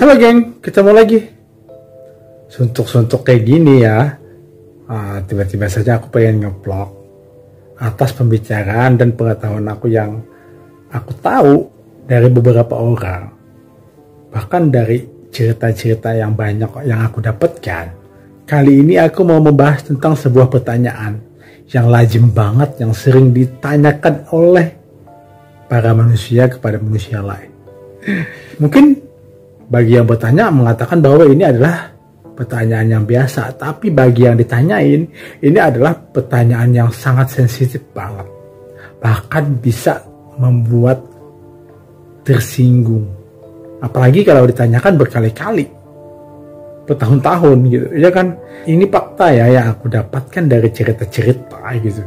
Halo geng, ketemu lagi. Suntuk-suntuk kayak gini ya. Tiba-tiba saja aku pengen nge-vlog atas pembicaraan dan pengetahuan aku yang aku tahu dari beberapa orang. Bahkan dari cerita-cerita yang banyak yang aku dapatkan. Kali ini aku mau membahas tentang sebuah pertanyaan yang lazim banget, yang sering ditanyakan oleh para manusia kepada manusia lain. Mungkin bagi yang bertanya mengatakan bahwa ini adalah pertanyaan yang biasa, tapi bagi yang ditanyain ini adalah pertanyaan yang sangat sensitif banget, bahkan bisa membuat tersinggung, apalagi kalau ditanyakan berkali-kali, bertahun-tahun gitu ya kan. Ini fakta ya yang aku dapatkan dari cerita-cerita gitu.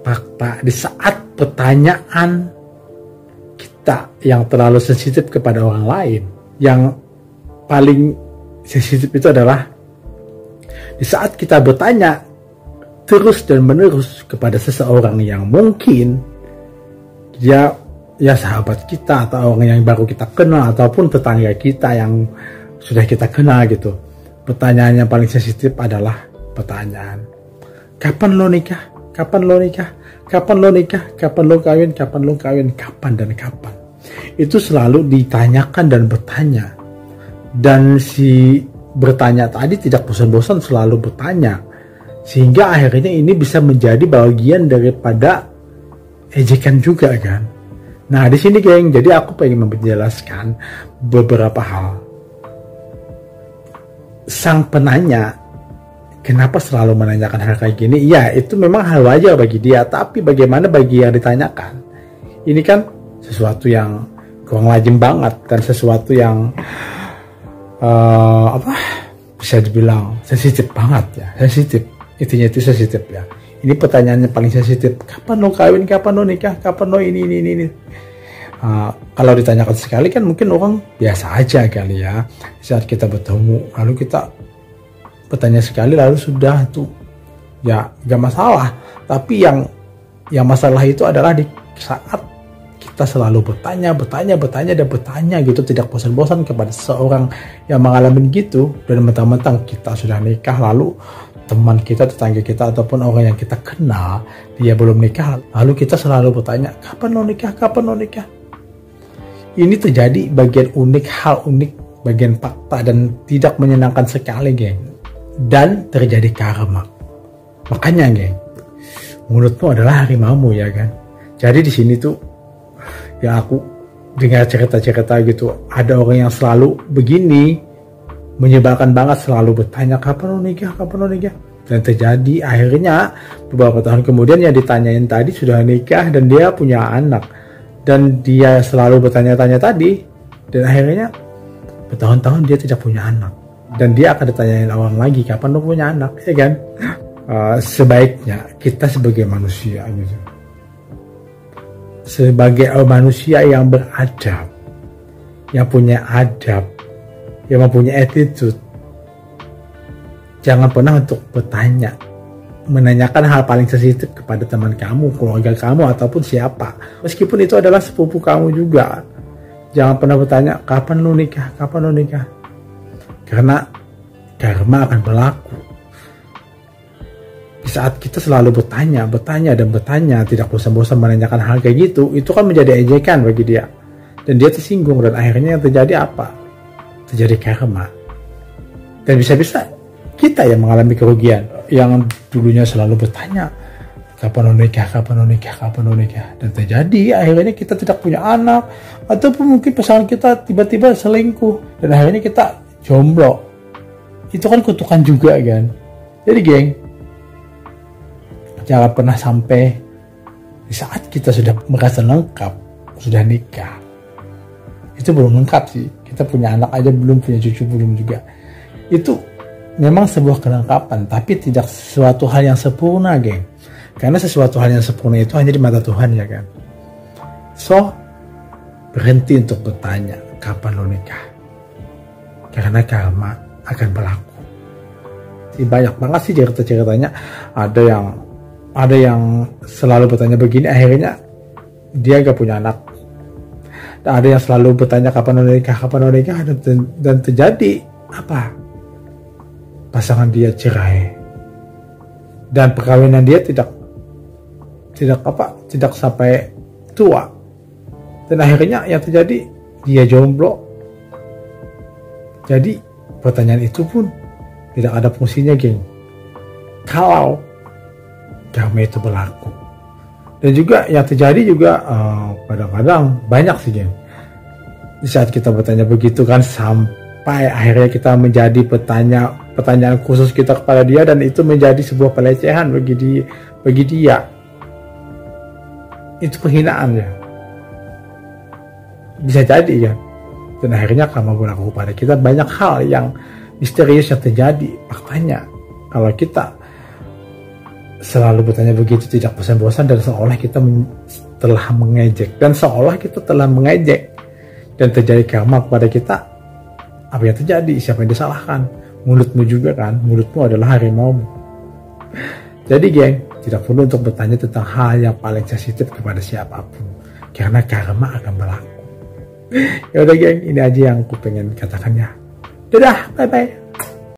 Fakta di saat pertanyaan yang terlalu sensitif kepada orang lain, yang paling sensitif itu adalah di saat kita bertanya terus dan menerus kepada seseorang yang mungkin dia ya sahabat kita atau orang yang baru kita kenal ataupun tetangga kita yang sudah kita kenal gitu. Pertanyaan yang paling sensitif adalah pertanyaan, kapan lo nikah? Kapan lo nikah? Kapan lo nikah? Kapan lo kawin? Kapan lo kawin? Kapan dan kapan? Itu selalu ditanyakan dan bertanya. Dan si bertanya tadi tidak bosan-bosan selalu bertanya. Sehingga akhirnya ini bisa menjadi bagian daripada ejekan juga kan. Nah di sini geng, jadi aku pengen menjelaskan beberapa hal. Sang penanya kenapa selalu menanyakan hal kayak gini? Ya itu memang hal wajar bagi dia, tapi bagaimana bagi yang ditanyakan? Ini kan sesuatu yang kurang lazim banget dan sesuatu yang bisa dibilang sensitif banget ya. Sensitif, intinya itu sensitif ya. Ini pertanyaannya paling sensitif. Kapan lo kawin? Kapan lo nikah? Kapan lo ini? Kalau ditanyakan sekali kan mungkin orang biasa aja kali ya. Saat kita bertemu lalu kita bertanya sekali lalu sudah tuh ya gak masalah. Tapi yang masalah itu adalah di saat kita selalu bertanya gitu, tidak bosan-bosan kepada seseorang yang mengalami gitu, dan mentang-mentang kita sudah nikah lalu teman kita, tetangga kita ataupun orang yang kita kenal dia belum nikah, lalu kita selalu bertanya kapan lo nikah, kapan lo nikah. Ini terjadi bagian unik, hal unik, bagian fakta dan tidak menyenangkan sekali geng, dan terjadi karma. Makanya geng, mulutmu adalah harimaumu ya kan. Jadi di sini tuh ya aku dengar cerita-cerita gitu, ada orang yang selalu begini, menyebalkan banget, selalu bertanya kapan lo nikah, kapan lo nikah. Dan terjadi akhirnya beberapa tahun kemudian yang ditanyain tadi sudah nikah dan dia punya anak, dan dia selalu bertanya-tanya tadi, dan akhirnya bertahun-tahun dia tidak punya anak, dan dia akan ditanyain orang lagi kapan lo punya anak, ya kan. Sebaiknya kita sebagai manusia gitu, sebagai manusia yang beradab, yang punya adab, yang mempunyai attitude, jangan pernah untuk bertanya, menanyakan hal paling sensitif kepada teman kamu, keluarga kamu, ataupun siapa, meskipun itu adalah sepupu kamu juga. Jangan pernah bertanya kapan lu nikah, kapan lu nikah, karena karma akan berlaku. Di saat kita selalu bertanya, tidak bosan-bosan menanyakan hal kayak gitu, itu kan menjadi ejekan bagi dia. Dan dia tersinggung, dan akhirnya yang terjadi apa? Terjadi karma. Dan bisa-bisa kita yang mengalami kerugian, yang dulunya selalu bertanya, kapan lo nikah, kapan lo nikah, kapan lo nikah. Dan terjadi akhirnya kita tidak punya anak, ataupun mungkin pasangan kita tiba-tiba selingkuh, dan akhirnya kita jomblo. Itu kan kutukan juga kan. Jadi geng, jangan pernah sampai di saat kita sudah merasa lengkap, sudah nikah, itu belum lengkap sih, kita punya anak aja belum, punya cucu belum juga. Itu memang sebuah kelengkapan, tapi tidak sesuatu hal yang sempurna geng, karena sesuatu hal yang sempurna itu hanya di mata Tuhan ya kan. So berhenti untuk bertanya kapan lo nikah, karena karma akan berlaku. Banyak banget sih cerita-ceritanya, ada yang selalu bertanya begini, akhirnya dia gak punya anak, Ada yang selalu bertanya kapan mau nikah, dan terjadi apa? Pasangan dia cerai dan perkawinan dia tidak sampai tua, dan akhirnya yang terjadi dia jomblo. Jadi pertanyaan itu pun tidak ada fungsinya, geng, kalau karma itu berlaku. Dan juga yang terjadi juga kadang-kadang banyak sih, geng, di saat kita bertanya begitu kan, sampai akhirnya kita menjadi pertanyaan khusus kita kepada dia, dan itu menjadi sebuah pelecehan bagi dia. Itu penghinaan ya, bisa jadi ya. Dan akhirnya karma berlaku pada kita. Banyak hal yang misterius yang terjadi. Faktanya kalau kita selalu bertanya begitu tidak bosan-bosan, dan seolah kita telah mengejek, dan terjadi karma kepada kita, apa yang terjadi? Siapa yang disalahkan? Mulutmu juga kan, mulutmu adalah harimaumu. Jadi geng, tidak perlu untuk bertanya tentang hal yang paling sensitif kepada siapapun, karena karma akan berlaku. Ya udah geng, ini aja yang aku pengen katakannya. Dadah, bye bye.